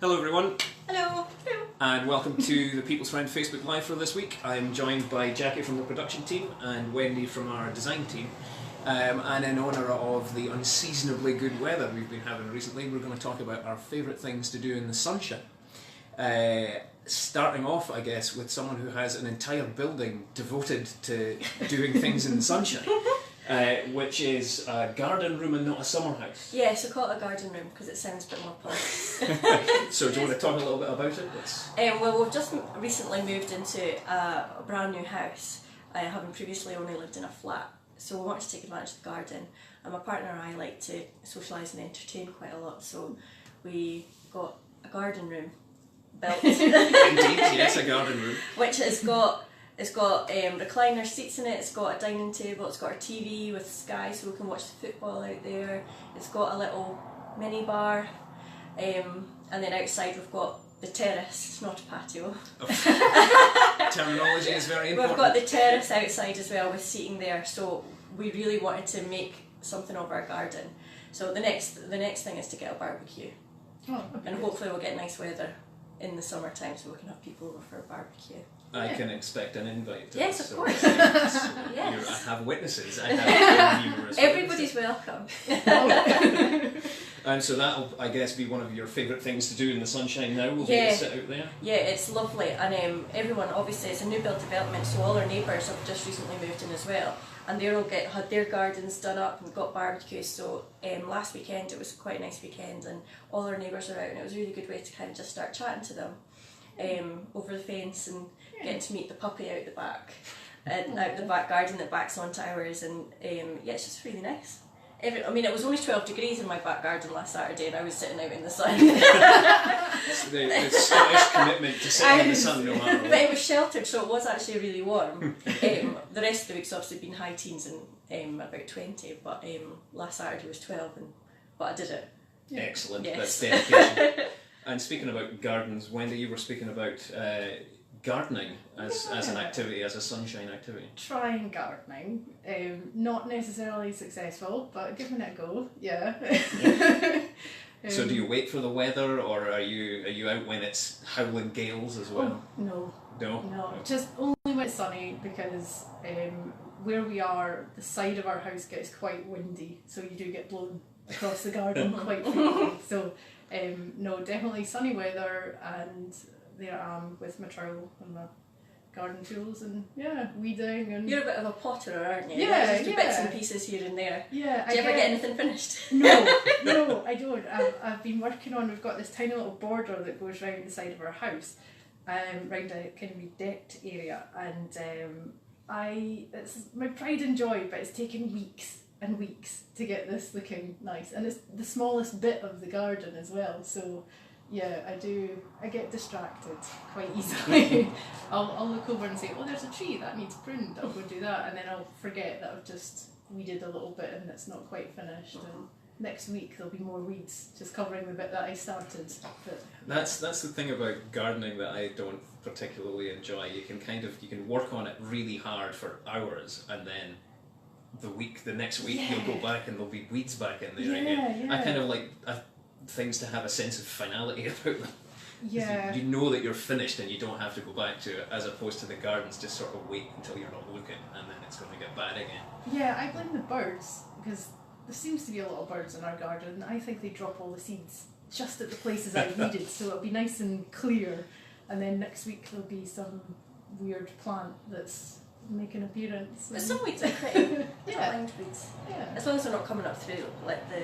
Hello everyone. Hello. Hello. And welcome to the People's Friend Facebook Live for this week. I'm joined by Jacki from the production team and Wendy from our design team. And in honour of the unseasonably good weather we've been having recently, we're going to talk about our favourite things to do in the sunshine. Starting off, I guess, with someone who has an entire building devoted to doing things in the sunshine. Which is a garden room and not a summer house. Yeah, so call it a garden room because it sounds a bit more posh. So do you want to talk a little bit about it? Well, we've just recently moved into a brand new house, having previously only lived in a flat. So we wanted to take advantage of the garden, and my partner and I like to socialise and entertain quite a lot, so we got a garden room built. Indeed, yes, a garden room. Which has got... It's got recliner seats in it, it's got a dining table, it's got a TV with Sky so we can watch the football out there, it's got a little mini bar, and then outside we've got the terrace, it's not a patio. Terminology is very important. We've got the terrace outside as well with seating there, so we really wanted to make something of our garden. So the next thing is to get a barbecue. And hopefully we'll get nice weather in the summertime so we can have people over for a barbecue. I can expect an invite to yes, this, of course. Yes. I have witnesses. I have numerous Everybody's witnesses. welcome. And so that'll, I guess, be one of your favourite things to do in the sunshine now, will be to sit out there? Yeah, it's lovely. And everyone, obviously, it's a new build development, so all our neighbours have just recently moved in as well. And they all had their gardens done up and got barbecues. So last weekend, it was quite a nice weekend, and all our neighbours are out, and it was a really good way to kind of just start chatting to them over the fence and getting to meet the puppy out the back, and out the back garden that backs onto ours, and yeah, it's just really nice. I mean, it was only 12 degrees in my back garden last Saturday, and I was sitting out in the sun. the Scottish commitment to sitting in the sun no matter what. But it was sheltered, so it was actually really warm. The rest of the week's obviously been high teens and about 20, but last Saturday was 12, but I did it. Yeah. Excellent, yes. That's dedication. And speaking about gardens, Wendy, you were speaking about gardening as an activity, as a sunshine activity. Trying gardening, not necessarily successful, but giving it a go, yeah. So do you wait for the weather, or are you out when it's howling gales as well? No. No? Just only when it's sunny, because where we are, the side of our house gets quite windy, so you do get blown across the garden quite frequently. So no, definitely sunny weather, and there I am with my trowel and my garden tools, and weeding. And you're a bit of a potterer, aren't you? Yeah, just bits and pieces here and there. Yeah. Do you ever get anything finished? No, I don't. I've been working on. We've got this tiny little border that goes round the side of our house, round a kind of decked area, and it's my pride and joy, but it's taken weeks and weeks to get this looking nice, and it's the smallest bit of the garden as well, so yeah, I get distracted quite easily. I'll look over and say, oh, there's a tree that needs pruned, I'll go do that, and then I'll forget that I've just weeded a little bit and it's not quite finished, and next week there'll be more weeds just covering the bit that I started. But that's the thing about gardening that I don't particularly enjoy. You can work on it really hard for hours, and then the next week you'll go back and there'll be weeds back in there again. I kind of like things to have a sense of finality about them. Yeah. You know that you're finished and you don't have to go back to it, as opposed to the gardens just sort of wait until you're not looking and then it's going to get bad again. Yeah, I blame the birds, because there seems to be a lot of birds in our garden. I think they drop all the seeds just at the places I've weeded, so it'll be nice and clear, and then next week there'll be some weird plant that's make an appearance. But some weeds are pretty. Yeah. Don't mind weeds. Yeah. As long as they're not coming up through like the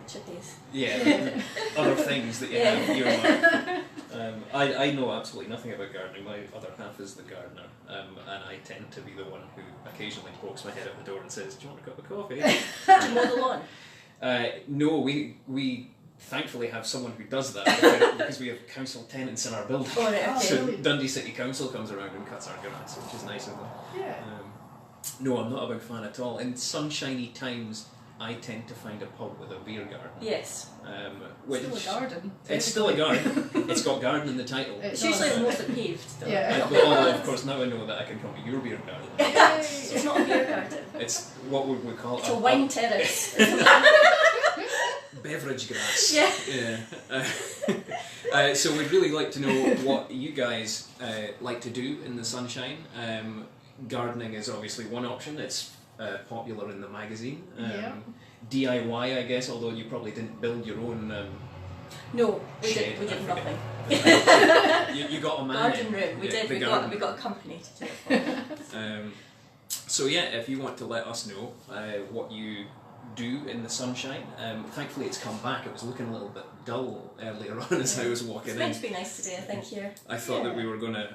chitties. Yeah, other things that you have earmarked. I know absolutely nothing about gardening. My other half is the gardener, and I tend to be the one who occasionally pokes my head out the door and says, "Do you want a cup of coffee?" Do you mow the lawn? No, we thankfully have someone who does that because we have council tenants in our building. Oh, right, okay. So Dundee City Council comes around and cuts our grass, which is nice of them. Yeah. No, I'm not a big fan at all. In sunshiny times, I tend to find a pub with a beer garden. Yes. Still a garden. It's still a garden. It's got garden in the title. It's usually mostly paved, though. Yeah. Although, of course, now I know that I can come to your beer garden. It's not a beer garden. It's what would we call It's a wine terrace. beverage grass. Yeah. So we'd really like to know what you guys like to do in the sunshine. Gardening is obviously one option. It's popular in the magazine. DIY, I guess, although you probably didn't build your own No, we shed. did nothing. You got a man Garden in. room. We did. We got a company to do it for. So yeah, if you want to let us know what you do in the sunshine, thankfully it's come back. It was looking a little bit dull earlier on as I was walking It's in. meant to be nice today, I think, here. I thought that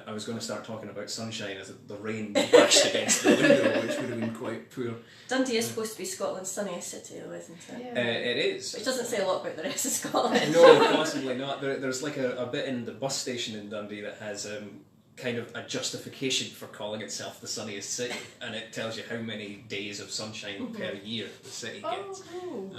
I was gonna start talking about sunshine as the rain bashed against the window, which would have been quite poor. Dundee is supposed to be Scotland's sunniest city, though, isn't it? It is. Which doesn't say a lot about the rest of Scotland. No, possibly not. There's like a bit in the bus station in Dundee that has kind of a justification for calling itself the sunniest city, and it tells you how many days of sunshine per year the city gets. Cool.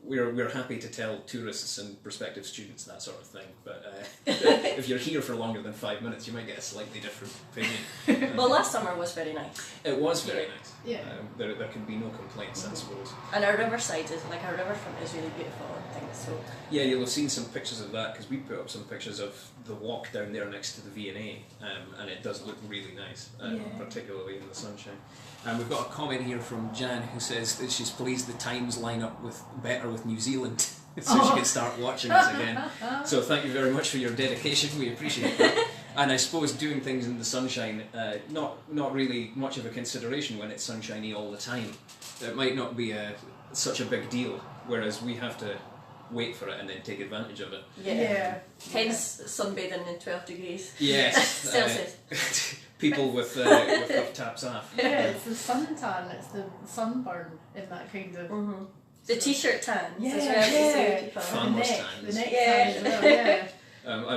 We're happy to tell tourists and prospective students that sort of thing, but if you're here for longer than 5 minutes, you might get a slightly different opinion. Well, last summer was very nice. It was very nice. Yeah. There can be no complaints, I suppose. And our riverside is, like, our riverfront is really beautiful, I think, so... Yeah, you'll have seen some pictures of that, because we put up some pictures of the walk down there next to the V&A, and it does look really nice, particularly in the sunshine. And we've got a comment here from Jan who says that she's pleased the times line up better with New Zealand, so she can start watching us again. So thank you very much for your dedication, we appreciate that. And I suppose doing things in the sunshine, not really much of a consideration when it's sunshiny all the time. It might not be such a big deal, whereas we have to wait for it and then take advantage of it. Yeah. Hence sunbathing in 12 degrees. Yes. Celsius. People with rough taps off. Yeah, it's the suntan, it's the sunburn in that kind of... The t-shirt tans Yeah, as well. yeah. People. Farmers' the tans. neck Yeah. tan as well, yeah. I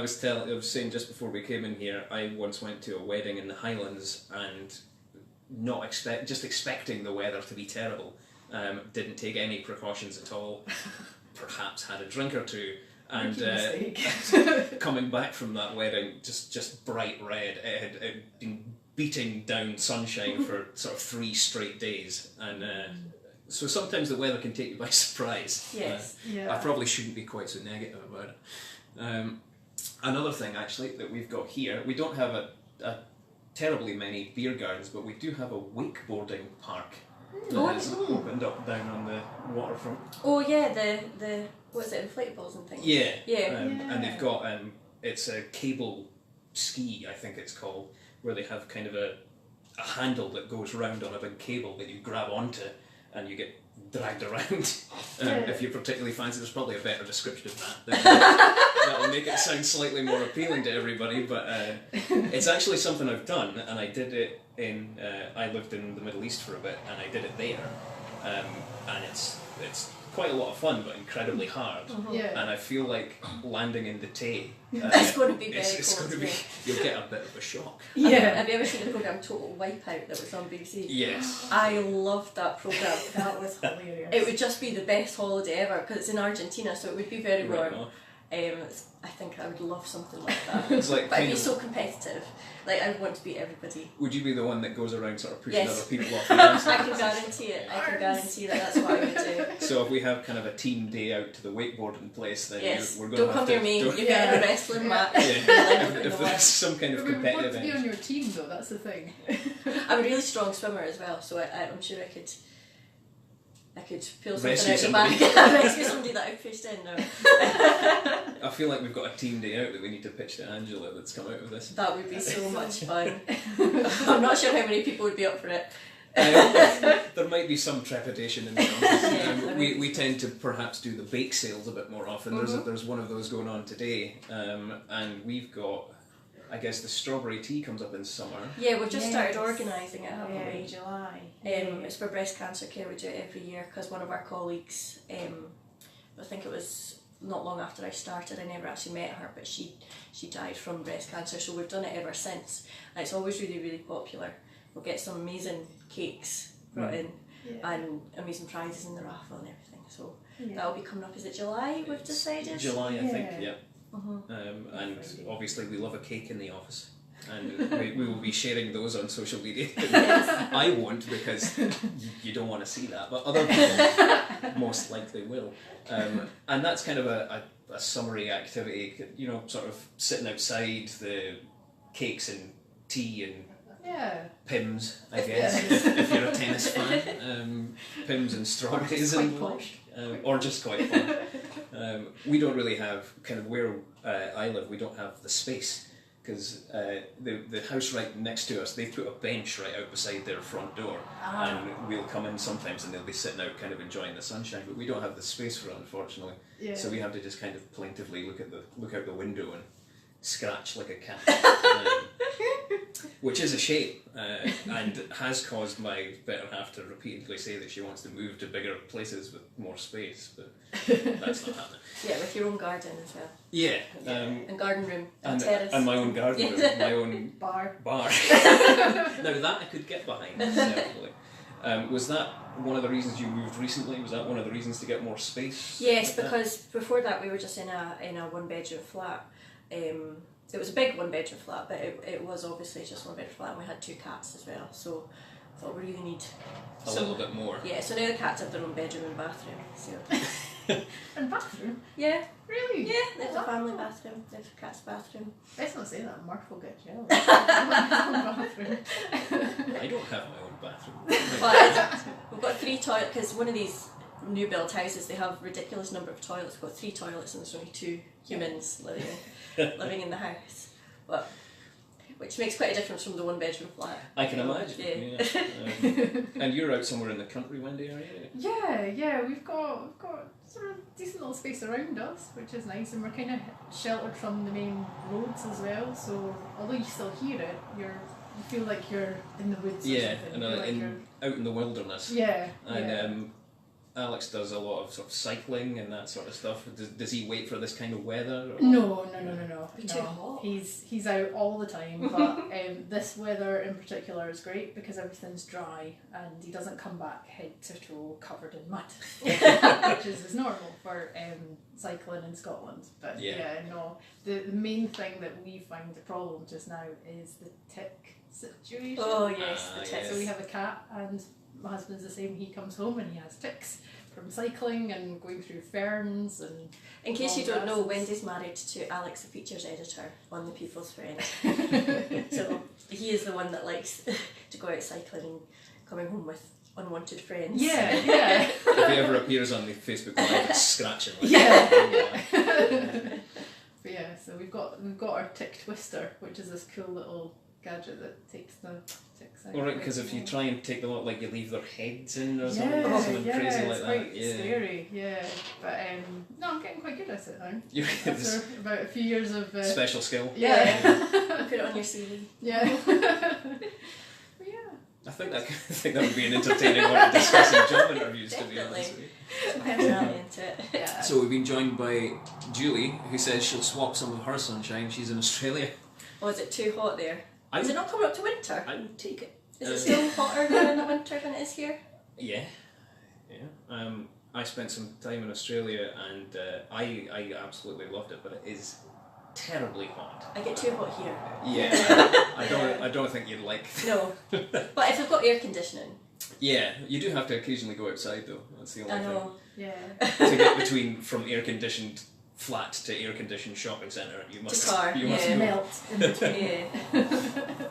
was saying just before we came in here, I once went to a wedding in the Highlands and just expecting the weather to be terrible. Didn't take any precautions at all. Perhaps had a drink or two, and coming back from that wedding, just bright red. It had been beating down sunshine for sort of 3 straight days, and so sometimes the weather can take you by surprise. Yes. I probably shouldn't be quite so negative about it. Another thing, actually, that we've got here, we don't have a terribly many beer gardens, but we do have a wakeboarding park that has opened up down on the waterfront. Oh yeah, the what is it, inflatables and things? Yeah. Yeah. And they've got, it's a cable ski, I think it's called, where they have kind of a handle that goes round on a big cable that you grab onto and you get dragged around. If you particularly fancy, there's probably a better description of that. That'll make it sound slightly more appealing to everybody, but it's actually something I've done, and I did it I lived in the Middle East for a bit, and I did it there, and it's quite a lot of fun, but incredibly hard. And I feel like landing in the Tay. It's going to be very it's cold. going to be. You'll get a bit of a shock. Have you ever seen the programme Total Wipeout that was on BBC? Yes. I loved that programme. That was hilarious. It would just be the best holiday ever because it's in Argentina, so it would be very Right warm. on. I think I would love something like that. It's like But I'd kind be of- so competitive. Like, I would want to beat everybody. Would you be the one that goes around sort of pushing Yes. other people off the dance? I can guarantee it. I can guarantee that that's what I would do. So if we have kind of a team day out to the wakeboarding place, then Yes. we're going Don't to come have near me. don't- You're getting a wrestling match. Yeah. Like, if there's some kind of We want competitive to be edge. on your team though, that's the thing. I'm a really strong swimmer as well, so I'm sure I could pull something Rescue out somebody. the back. Rescue somebody that I've pushed in now. I feel like we've got a team day out that we need to pitch to Angela that's come out of this. That would be so much fun. I'm not sure how many people would be up for it. There might be some trepidation in the office. Yeah, we tend to perhaps do the bake sales a bit more often. There's one of those going on today, and we've got, I guess the strawberry tea comes up in summer. Yeah, we've just started Yes. organising it, haven't we? in July. It's for breast cancer care. We do it every year because one of our colleagues, I think it was not long after I started, I never actually met her, but she died from breast cancer, so we've done it ever since, and it's always really, really popular. We'll get some amazing cakes brought in and amazing prizes in the raffle and everything, so that'll be coming up. Is it July we've decided? July, I think, Yeah. yeah. And obviously we love a cake in the office, and we will be sharing those on social media. I won't, because you don't want to see that, but other people most likely will. And that's kind of a a summery activity, you know, sort of sitting outside, the cakes and tea and Yeah. Pims, I guess, if you're a tennis fan. Pims and strawberries and posh. or just quite fun. We don't really have, kind of where I live, we don't have the space, because the house right next to us, they put a bench right out beside their front door, and we'll come in sometimes and they'll be sitting out kind of enjoying the sunshine, but we don't have the space for it, unfortunately. Yeah. So we have to just kind of plaintively look out the window and scratch like a cat, which is a shame, and has caused my better half to repeatedly say that she wants to move to bigger places with more space, but that's not happening. Yeah, with your own garden as well. Yeah, and garden room and terrace. and my own garden room, my own Bar. Now that I could get behind, certainly. Was that one of the reasons you moved recently? Was that one of the reasons to get more space? Yes, because before that we were just in a one bedroom flat. It was a big one bedroom flat, but it was obviously just one bedroom flat, and we had 2 cats as well, so I thought we really need a little bit more. Yeah, so now the cats have their own bedroom and bathroom. So And bathroom? yeah, Really? yeah, there's a family bathroom, there's a cat's bathroom. Let's not say that, Mark will get jealous. Bathroom. I don't have my own bathroom. But we've got 3 toilets, because one of these new build houses, they have a ridiculous number of toilets. We've got 3 toilets and there's only 2 humans living in the house, but which makes quite a difference from the one bedroom flat. I can imagine. Yeah. And you're out somewhere in the country, Wendy, are you? Yeah, we've got sort of decent little space around us, which is nice, and we're kind of sheltered from the main roads as well. So although you still hear it, you feel like you're in the woods. Yeah, or something. and You feel like out in the wilderness. yeah, And Alex does a lot of sort of cycling and that sort of stuff. Does he wait for this kind of weather? Or? No. Be too hot. He's out all the time, but this weather in particular is great because everything's dry and he doesn't come back head to toe covered in mud, which is normal for cycling in Scotland. But the main thing that we find the problem just now is the tick situation. Oh yes, the yes. ticks. So we have a cat and my husband's the same. He comes home and he has ticks from cycling and going through ferns and. In case you don't know, grasses. Wendy's married to Alex, the features editor on The People's Friend. So he is the one that likes to go out cycling and coming home with unwanted friends. Yeah. If he ever appears on the Facebook Live, it's scratching. Like But yeah, so we've got our tick twister, which is this cool little gadget that takes the ticks out. Alright, because if you try and take them out, like you leave their heads in or something, Yeah, something crazy it's like quite that. Yeah. scary, yeah. But no, I'm getting quite good at it now. You're After about a few years of special skill. yeah. Put it on your CV. Yeah. But yeah. I think that would be an entertaining one to discuss in job interviews, to be honest with you. Some personality into it. Yeah. So we've been joined by Julie, who says she'll swap some of her sunshine. She's in Australia. Oh, is it too hot there? Is it not coming up to winter? I would take it. Is it still hotter there in the winter than it is here? Yeah. I spent some time in Australia and I absolutely loved it, but it is terribly hot. I get too hot here. Yeah, I don't think you'd like. No, but if we've got air conditioning. Yeah, you do have to occasionally go outside though. That's the only I know. Yeah. thing. To get between from air conditioned flat to air conditioned shopping centre, you must. To car, you must yeah. go. Melt in between. Yeah.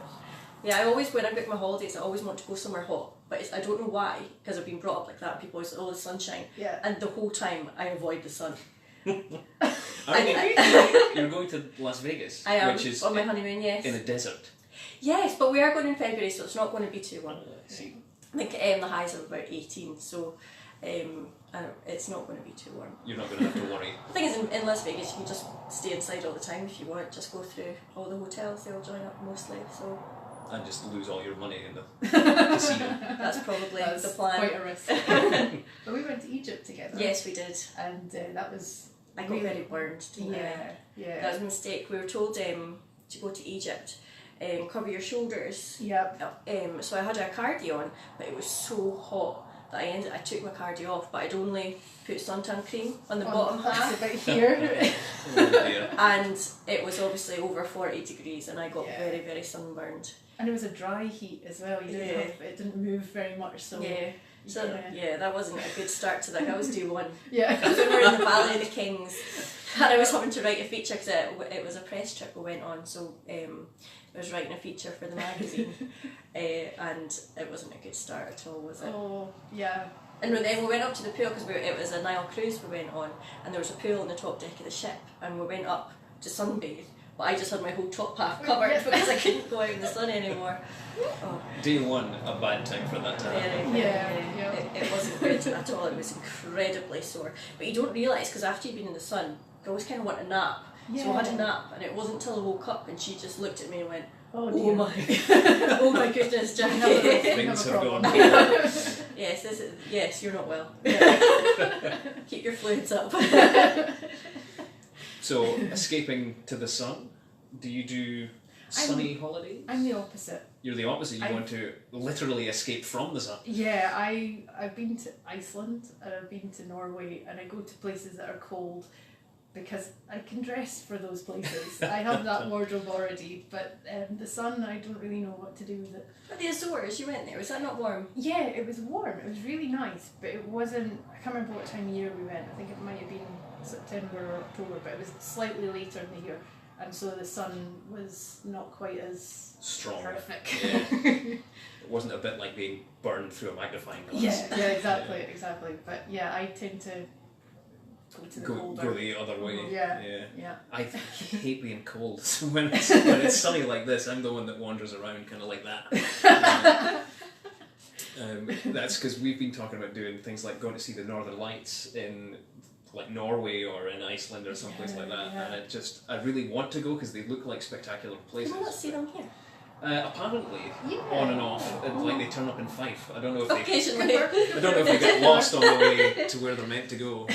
Yeah, I always, when I book my holidays, I always want to go somewhere hot, but I don't know why, because I've been brought up like that. People always say, oh, the sunshine. Yeah. And the whole time I avoid the sun. You're going to Las Vegas, I am, which is on my honeymoon, yes. in a desert. Yes, but we are going in February, so it's not going to be too warm. See. I think the highs are about 18, so it's not going to be too warm. You're not going to have to worry. The thing is, in Las Vegas, you can just stay inside all the time if you want. Just go through all the hotels; they'll join up mostly. So. And just lose all your money in the casino. That's probably That's the plan. quite a risk. But we went to Egypt together. Yes, we did. And that was. I got very burned. Didn't I? Yeah. That was a mistake. We were told to go to Egypt, cover your shoulders. Yep. So I had a cardi on, but it was so hot that I took my cardi off, but I'd only put suntan cream on the bottom half. About here. Oh dear. And it was obviously over 40 degrees, and I got Yeah. very, very sunburned. And it was a dry heat as well. It didn't move very much, so Yeah. So yeah, that wasn't a good start to that. I was due one. Yeah. Because we were in the Valley of the Kings, and I was having to write a feature because it was a press trip we went on. So I was writing a feature for the magazine, and it wasn't a good start at all, was it? Oh, yeah. And then we went up to the pool because it was a Nile cruise we went on, and there was a pool on the top deck of the ship, and we went up to sunbathe. But I just had my whole top half covered because I couldn't go out in the sun anymore. Oh. Day one, a bad time for that to happen. Yeah. It wasn't good at all. It was incredibly sore. But you don't realise, because after you've been in the sun, you always kind of want a nap. Yeah. So I had a nap, and it wasn't until I woke up and she just looked at me and went, Oh, oh my, oh my goodness, Jacki. Things have gone wrong. Yes, you're not well. Keep your fluids up. So, escaping to the sun, do you do sunny holidays? I'm the opposite. You're the opposite, you want to literally escape from the sun. Yeah, I've been to Iceland and I've been to Norway, and I go to places that are cold because I can dress for those places. I have that wardrobe already, but the sun, I don't really know what to do with it. But the Azores, you went there, was that not warm? Yeah, it was warm, it was really nice, but it wasn't, I can't remember what time of year we went. I think it might have been September or October, but it was slightly later in the year, and so the sun was not quite as Strong. horrific. Yeah. It wasn't a bit like being burned through a magnifying glass. Yeah, exactly. But yeah, I tend to go to the colder. Go the other way. Yeah. I hate being cold. So when it's sunny like this, I'm the one that wanders around kind of like that. That's because we've been talking about doing things like going to see the Northern Lights in like Norway or in Iceland or someplace like that, and I really want to go because they look like spectacular places. Can we not see them here? Apparently, on and off, like they turn up in Fife. I don't know if Occasionally. I don't know if they get lost on the way to where they're meant to go.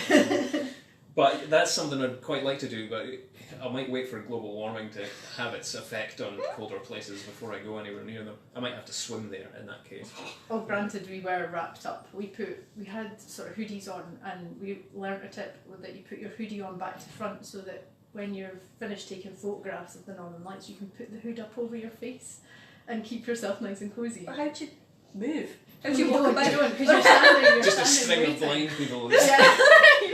But that's something I'd quite like to do, but I might wait for global warming to have its effect on colder places before I go anywhere near them. I might have to swim there in that case. Oh, granted, we were wrapped up. We had sort of hoodies on, and we learnt a tip that you put your hoodie on back to front so that when you're finished taking photographs of the Northern Lights, you can put the hood up over your face and keep yourself nice and cosy. But how'd you move? How'd you walk about? Because you're standing. Just a string of blind people. Yeah.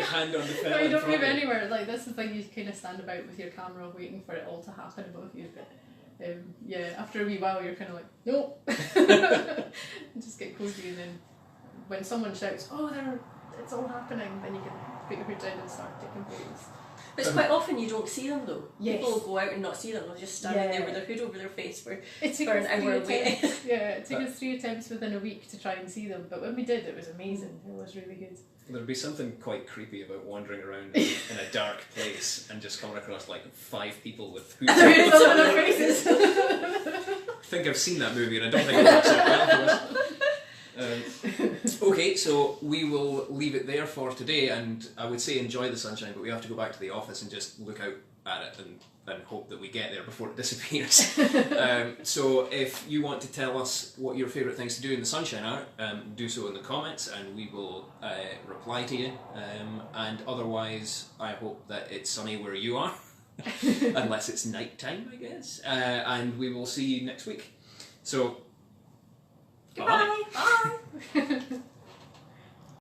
Hand on the fell. No, you don't move you. anywhere. Like, that's the thing, you kind of stand about with your camera waiting for it all to happen above you. But yeah, after a wee while, you're kind of like, nope. Just get cozy, and then when someone shouts, "Oh, it's all happening," then you can put your hood down and start taking photos. But it's quite often you don't see them though. Yes. People will go out and not see them. They'll just stand there with their hood over their face for an hour waiting. It took us 3 attempts within a week to try and see them, but when we did, it was amazing. It was really good. There'd be something quite creepy about wandering around in a dark place and just coming across like 5 people with hoods over their faces. I think I've seen that movie and I don't think it works out well for us. Okay, so we will leave it there for today, and I would say enjoy the sunshine, but we have to go back to the office and just look out at it and hope that we get there before it disappears. So if you want to tell us what your favourite things to do in the sunshine are, do so in the comments and we will reply to you. And otherwise, I hope that it's sunny where you are, unless it's night time, I guess. And we will see you next week. So, Goodbye. Bye.